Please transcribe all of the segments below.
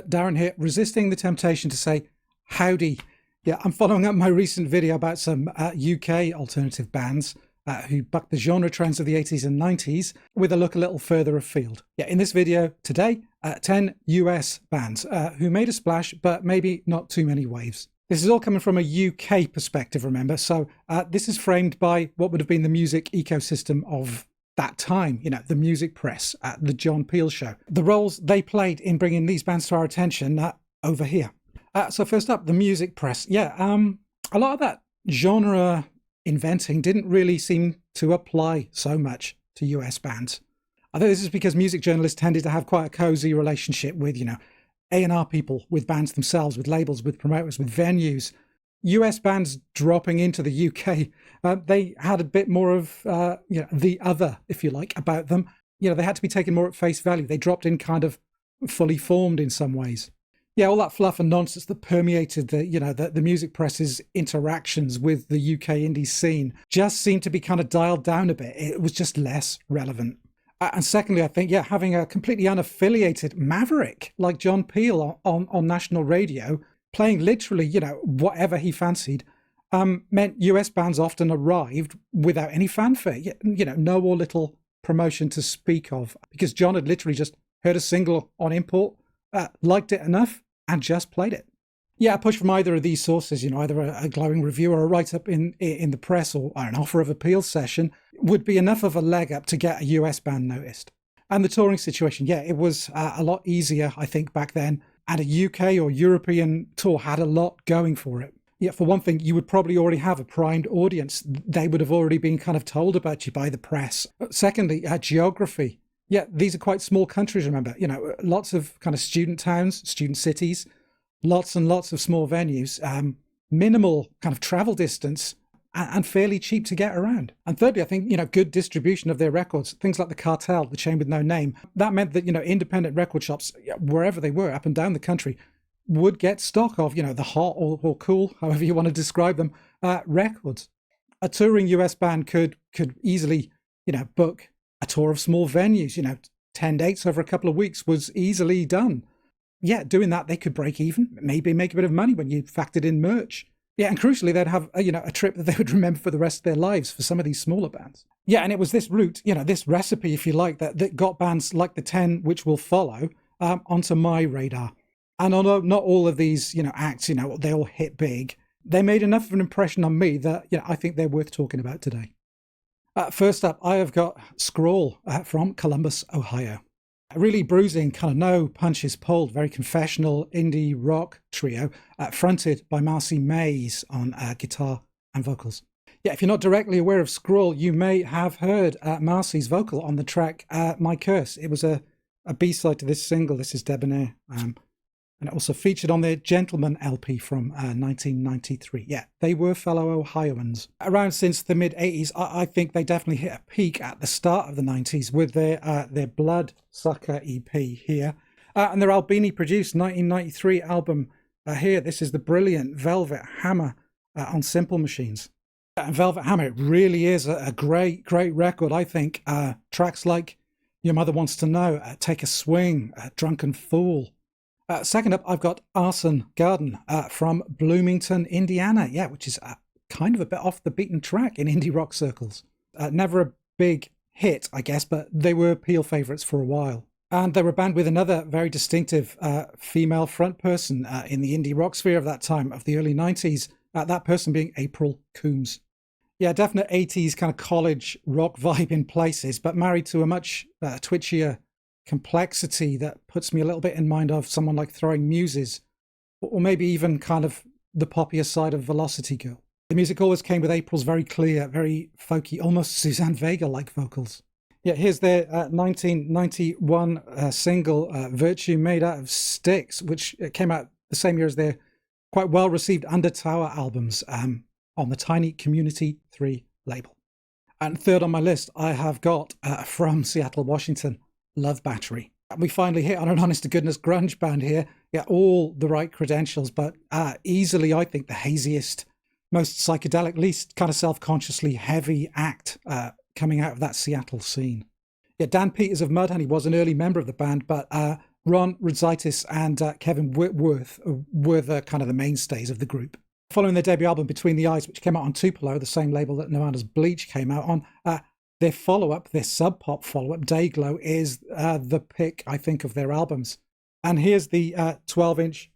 Darren here, resisting the temptation to say howdy. Yeah, I'm following up my recent video about some UK alternative bands who bucked the genre trends of the 80s and 90s with a look a little further afield. Yeah, in this video today, 10 US bands who made a splash, but maybe not too many waves. This is all coming from a UK perspective, remember, so this is framed by what would have been the music ecosystem of that time, you know, the music press, the John Peel show, the roles they played in bringing these bands to our attention over here. So first up, the music press. Yeah, a lot of that genre inventing didn't really seem to apply so much to US bands. I think this is because music journalists tended to have quite a cozy relationship with, you know, A&R people, with bands themselves, with labels, with promoters, with venues. US bands dropping into the UK, they had a bit more of, you know, the other, if you like, about them. You know, they had to be taken more at face value. They dropped in kind of fully formed in some ways. Yeah, all that fluff and nonsense that permeated the, you know, the music press's interactions with the UK indie scene just seemed to be kind of dialed down a bit. It was just less relevant. And secondly, I think, yeah, having a completely unaffiliated maverick like John Peel on national radio, playing literally, you know, whatever he fancied, meant US bands often arrived without any fanfare, you know, no or little promotion to speak of, because John had literally just heard a single on import, liked it enough, and just played it. Yeah, a push from either of these sources, you know, either a glowing review or a write-up in the press or an offer of appeal session would be enough of a leg up to get a US band noticed. And the touring situation, yeah, it was a lot easier, I think, back then. And a UK or European tour had a lot going for it. Yeah, for one thing, you would probably already have a primed audience. They would have already been kind of told about you by the press. Secondly, geography. Yeah, these are quite small countries, remember. You know, lots of kind of student towns, student cities, lots and lots of small venues, minimal kind of travel distance, and fairly cheap to get around. And thirdly, I think, you know, good distribution of their records, things like the Cartel, the chain with no name. That meant that, you know, independent record shops, wherever they were, up and down the country, would get stock of, you know, the hot or cool, however you want to describe them, records. A touring US band could easily, you know, book a tour of small venues, you know, 10 dates over a couple of weeks was easily done. Yeah, doing that, they could break even, maybe make a bit of money when you factored in merch. Yeah, and crucially, they'd have, you know, a trip that they would remember for the rest of their lives for some of these smaller bands. Yeah, and it was this route, you know, this recipe, if you like, that got bands like the 10, which will follow, onto my radar. And although not all of these, you know, acts, you know, they all hit big, they made enough of an impression on me that, you know, I think they're worth talking about today. First up, I have got Scrawl from Columbus, Ohio. A really bruising, kind of no punches pulled, very confessional indie rock trio, fronted by Marcy Mays on guitar and vocals. Yeah, if you're not directly aware of Scrawl, you may have heard Marcy's vocal on the track My Curse. It was a B-side to this single. This is Debonair. And it also featured on their Gentleman LP from 1993. Yeah, they were fellow Ohioans. Around since the mid-80s, I think they definitely hit a peak at the start of the 90s with their Bloodsucker EP here. And their Albini-produced 1993 album here. This is the brilliant Velvet Hammer on Simple Machines. And Velvet Hammer, it really is a great record, I think. Tracks like Your Mother Wants to Know, Take a Swing, Drunken Fool. Second up, I've got Arson Garden from Bloomington, Indiana. Yeah, which is kind of a bit off the beaten track in indie rock circles. Never a big hit, I guess, but they were Peel favourites for a while. And they were a band with another very distinctive female front person in the indie rock sphere of that time, of the early 90s, that person being April Coombs. Yeah, definite 80s kind of college rock vibe in places, but married to a much twitchier complexity that puts me a little bit in mind of someone like Throwing Muses, or maybe even kind of the poppier side of Velocity Girl. The music always came with April's very clear, very folky, almost Suzanne Vega-like vocals. Yeah, here's their 1991 single, Virtue Made Out of Sticks, which came out the same year as their quite well-received Under Tower albums on the Tiny Community 3 label. And third on my list, I have got, from Seattle, Washington, Love Battery. We finally hit on an honest-to-goodness grunge band here. Yeah, all the right credentials, but easily, I think, the haziest, most psychedelic, least kind of self-consciously heavy act coming out of that Seattle scene. Yeah, Dan Peters of Mudhoney was an early member of the band, but Ron Rosaitis and Kevin Whitworth were the kind of the mainstays of the group. Following their debut album Between the Eyes, which came out on Tupelo, the same label that Nirvana's Bleach came out on, their follow-up, their sub-pop follow-up, Dayglow, is the pick, I think, of their albums. And here's the 12-inch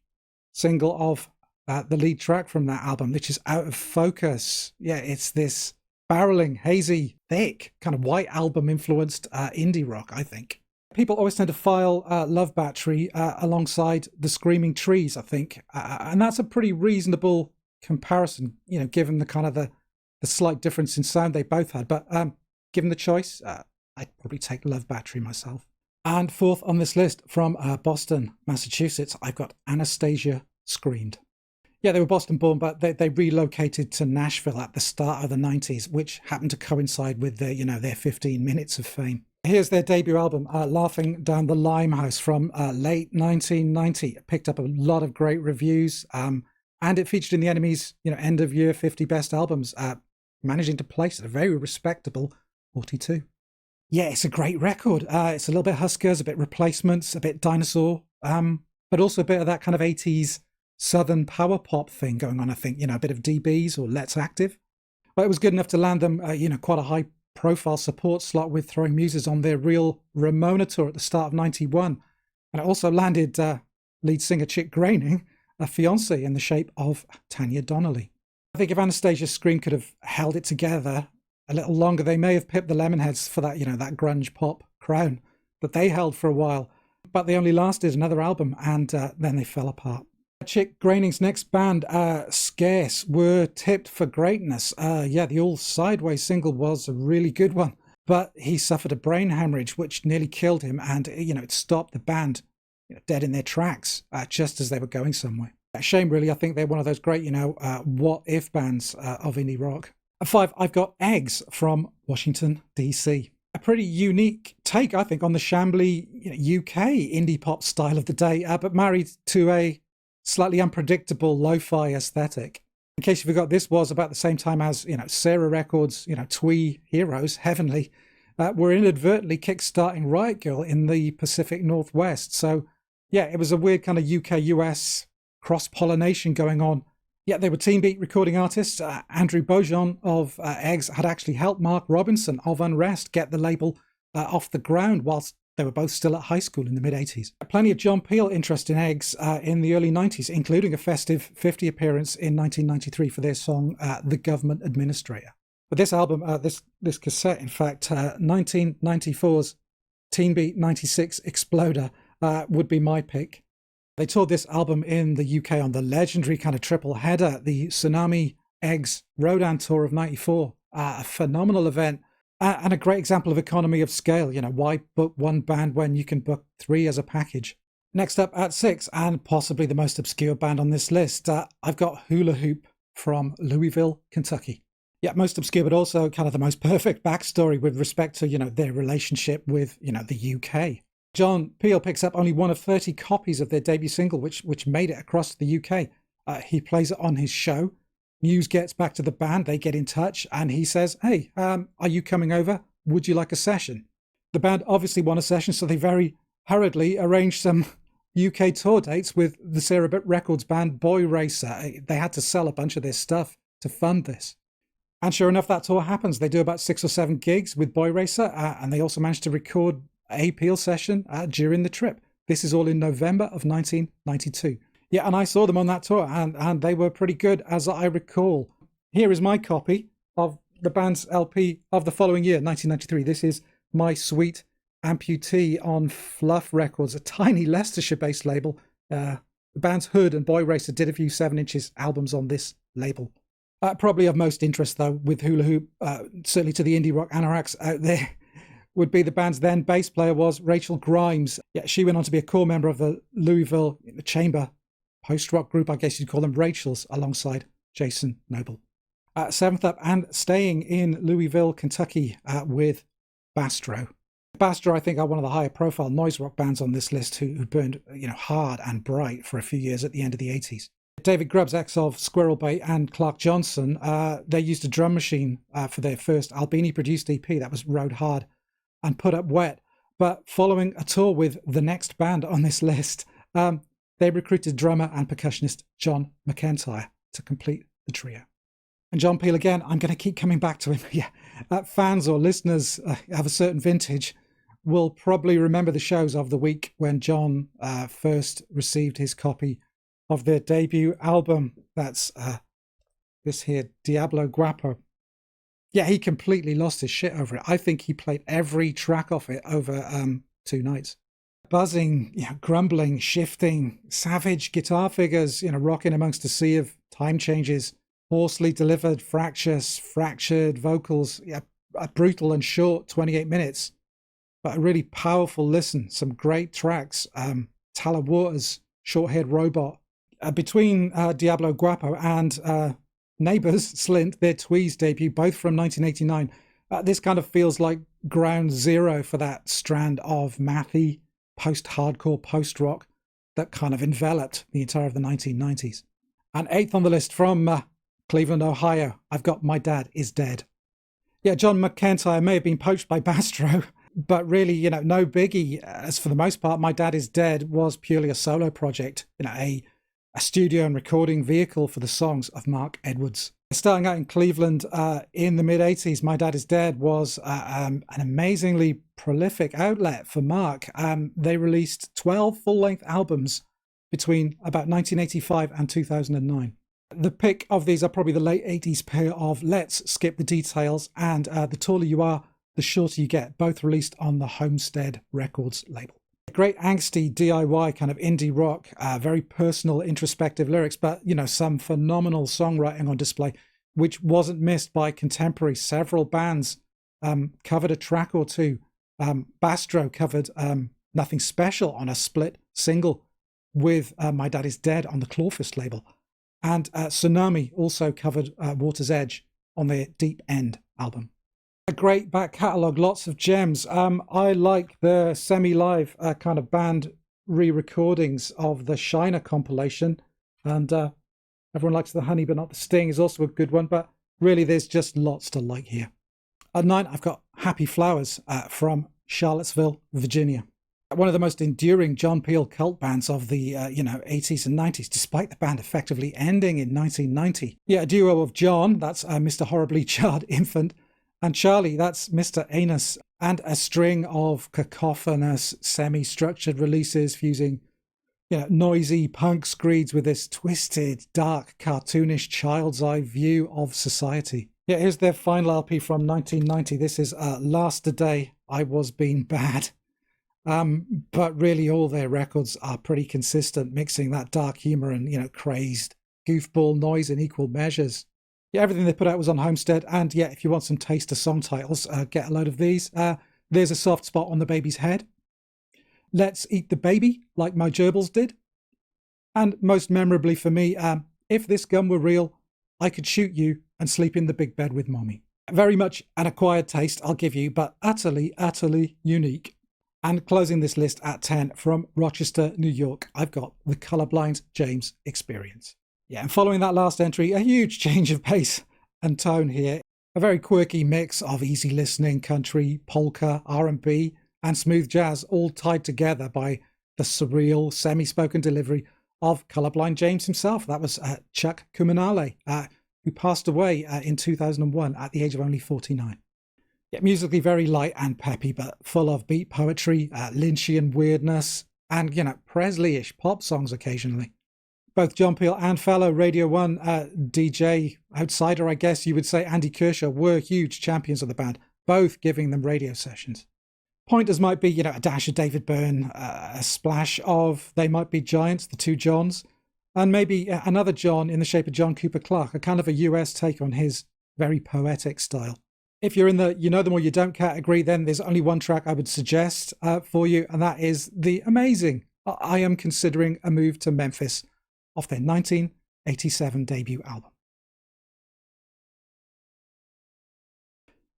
single of the lead track from that album, which is Out of Focus. Yeah, it's this barreling, hazy, thick, kind of white album-influenced indie rock, I think. People always tend to file Love Battery alongside The Screaming Trees, I think. And that's a pretty reasonable comparison, you know, given the kind of the slight difference in sound they both had. But given the choice, I'd probably take Love Battery myself. And fourth on this list, from Boston, Massachusetts, I've got Anastasia Screamed. Yeah, they were Boston born, but they relocated to Nashville at the start of the 90s, which happened to coincide with their, their 15 minutes of fame. Here's their debut album, Laughing Down the Limehouse, from late 1990. It picked up a lot of great reviews, and it featured in the NME's end of year 50 best albums, managing to place at a very respectable 42. Yeah, it's a great record. It's a little bit Huskers, a bit Replacements, a bit Dinosaur, but also a bit of that kind of 80s Southern power pop thing going on, I think. A bit of DBs or Let's Active. But it was good enough to land them, quite a high profile support slot with Throwing Muses on their Real Ramona tour at the start of 91. And it also landed lead singer Chick Groening a fiancé in the shape of Tanya Donnelly. I think if Anastasia Screamed could have held it together a little longer, they may have pipped the Lemonheads for that, that grunge pop crown that they held for a while. But they only lasted another album, and then they fell apart. Chick Groening's next band, Scarce, were tipped for greatness. The All Sideways single was a really good one, but he suffered a brain hemorrhage, which nearly killed him, and it stopped the band dead in their tracks, just as they were going somewhere. A shame, really. I think they're one of those great, what-if bands of indie rock. At 5, I've got Eggs from Washington, D.C. A pretty unique take, I think, on the shambly UK indie pop style of the day, but married to a slightly unpredictable lo-fi aesthetic. In case you forgot, this was about the same time as, Sarah Records, twee heroes, Heavenly, were inadvertently kickstarting Riot Girl in the Pacific Northwest. So, yeah, it was a weird kind of UK-US cross-pollination going on. Yeah, they were Team Beat recording artists. Andrew Bojan of Eggs had actually helped Mark Robinson of Unrest get the label off the ground whilst they were both still at high school in the mid-80s. Plenty of John Peel interest in Eggs in the early 90s, including a festive 50 appearance in 1993 for their song The Government Administrator. But this album, this cassette, in fact, 1994's Teen Beat 96 Exploder would be my pick. They toured this album in the UK on the legendary kind of triple header, the Tsunami Eggs Rodan Tour of 94. A phenomenal event. And a great example of economy of scale. Why book one band when you can book 3 as a package? Next up at 6, and possibly the most obscure band on this list, I've got Hula Hoop from Louisville, Kentucky. Yeah, most obscure, but also kind of the most perfect backstory with respect to, their relationship with, the UK. John Peel picks up only one of 30 copies of their debut single, which made it across to the UK. He plays it on his show. News gets back to the band, they get in touch, and he says, hey, are you coming over? Would you like a session? The band obviously want a session, so they very hurriedly arranged some UK tour dates with the Sarah Records band Boy Racer. They had to sell a bunch of their stuff to fund this. And sure enough, that tour happens. They do about 6 or 7 gigs with Boy Racer, and they also managed to record a Peel session during the trip. This is all in November of 1992. Yeah, and I saw them on that tour, and they were pretty good, as I recall. Here is my copy of the band's LP of the following year, 1993. This is My Sweet Amputee on Fluff Records, a tiny Leicestershire-based label. The band's Hood and Boy Racer did a few 7-inch albums on this label. Probably of most interest, though, with Hula Hoop, certainly to the indie rock anoraks out there, would be the band's then bass player was Rachel Grimes. Yeah, she went on to be a core member of the Louisville Chamber post-rock group, I guess you'd call them Rachels, alongside Jason Noble. 7th up, and staying in Louisville, Kentucky, with Bastro. Bastro, I think, are one of the higher profile noise rock bands on this list who burned hard and bright for a few years at the end of the 80s. David Grubbs, ex of Squirrel Bay, and Clark Johnson, they used a drum machine for their first Albini produced EP that was Rode Hard and Put Up Wet. But following a tour with the next band on this list, they recruited drummer and percussionist John McEntire to complete the trio. And John Peel, again, I'm going to keep coming back to him. Yeah, fans or listeners of a certain vintage will probably remember the shows of the week when John first received his copy of their debut album. That's this here, Diablo Guapo. Yeah, he completely lost his shit over it. I think he played every track off it over 2 nights. Buzzing, grumbling, shifting, savage guitar figures, rocking amongst a sea of time changes, hoarsely delivered, fractured vocals, brutal and short, 28 minutes. But a really powerful listen, some great tracks. Tyler Waters, Short-Haired Robot. Between Diablo Guapo and Neighbours, Slint, their Tweez debut, both from 1989, this kind of feels like ground zero for that strand of mathy, post-hardcore, post-rock that kind of enveloped the entire of the 1990s. And 8th on the list from Cleveland, Ohio, I've got My Dad Is Dead. Yeah, John McEntire may have been poached by Bastro, but really, no biggie. As for the most part, My Dad Is Dead was purely a solo project, a studio and recording vehicle for the songs of Mark Edwards. Starting out in Cleveland in the mid-80s, My Dad Is Dead was an amazingly prolific outlet for Mark. They released 12 full-length albums between about 1985 and 2009. The pick of these are probably the late 80s pair of Let's Skip the Details and The Taller You Are, The Shorter You Get, both released on the Homestead Records label. Great angsty DIY kind of indie rock, very personal, introspective lyrics, but, some phenomenal songwriting on display, which wasn't missed by contemporary. Several bands covered a track or two. Bastro covered Nothing Special on a split single with My Dad Is Dead on the Clawfist label. And Tsunami also covered Water's Edge on their Deep End album. A great back catalogue, lots of gems. I like the semi-live kind of band re-recordings of the Shiner compilation, and everyone likes the Honey But Not the Sting is also a good one, but really there's just lots to like here. At 9, I've got Happy Flowers from Charlottesville, Virginia. One of the most enduring John Peel cult bands of the 80s and 90s, despite the band effectively ending in 1990. Yeah, a duo of John, that's Mr. Horribly Charred Infant, and Charlie, that's Mr. Anus, and a string of cacophonous, semi-structured releases fusing, noisy punk screeds with this twisted, dark, cartoonish, child's eye view of society. Yeah, here's their final LP from 1990. This is Last a Day, I Was Being Bad. But really all their records are pretty consistent, mixing that dark humor and, crazed goofball noise in equal measures. Yeah, everything they put out was on Homestead, and yeah, if you want some taster song titles, get a load of these. There's a Soft Spot on the Baby's Head. Let's Eat the Baby, Like My Gerbils Did. And most memorably for me, If This Gun Were Real, I Could Shoot You and Sleep in the Big Bed with Mommy. Very much an acquired taste, I'll give you, but utterly, utterly unique. And closing this list at 10 from Rochester, New York, I've got the Colorblind James Experience. Yeah, and following that last entry, a huge change of pace and tone here. A very quirky mix of easy listening, country, polka, R&B, and smooth jazz, all tied together by the surreal, semi-spoken delivery of Colorblind James himself. That was Chuck Cumanale, who passed away in 2001 at the age of only 49. Yeah, musically very light and peppy, but full of beat poetry, Lynchian weirdness, and, Presley-ish pop songs occasionally. Both John Peel and fellow Radio 1 DJ outsider, I guess you would say, Andy Kershaw, were huge champions of the band, both giving them radio sessions. Pointers might be, a dash of David Byrne, a splash of They Might Be Giants, the two Johns, and maybe another John in the shape of John Cooper Clarke, a kind of a US take on his very poetic style. If you're in the you know them or you don't category, then there's only one track I would suggest for you, and that is the amazing I Am Considering a Move to Memphis off their 1987 debut album.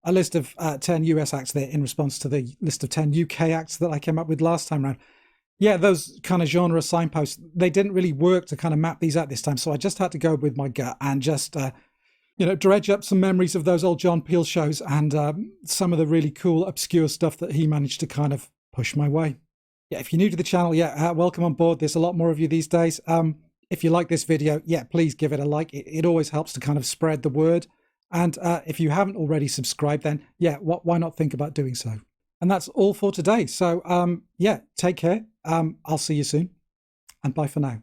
A list of 10 US acts there in response to the list of 10 UK acts that I came up with last time around. Yeah, those kind of genre signposts, they didn't really work to kind of map these out this time, so I just had to go with my gut and just dredge up some memories of those old John Peel shows and some of the really cool, obscure stuff that he managed to kind of push my way. Yeah, if you're new to the channel, welcome on board. There's a lot more of you these days. If you like this video, please give it a like. It always helps to kind of spread the word. And if you haven't already subscribed, then why not think about doing so? And that's all for today. So take care. I'll see you soon, and bye for now.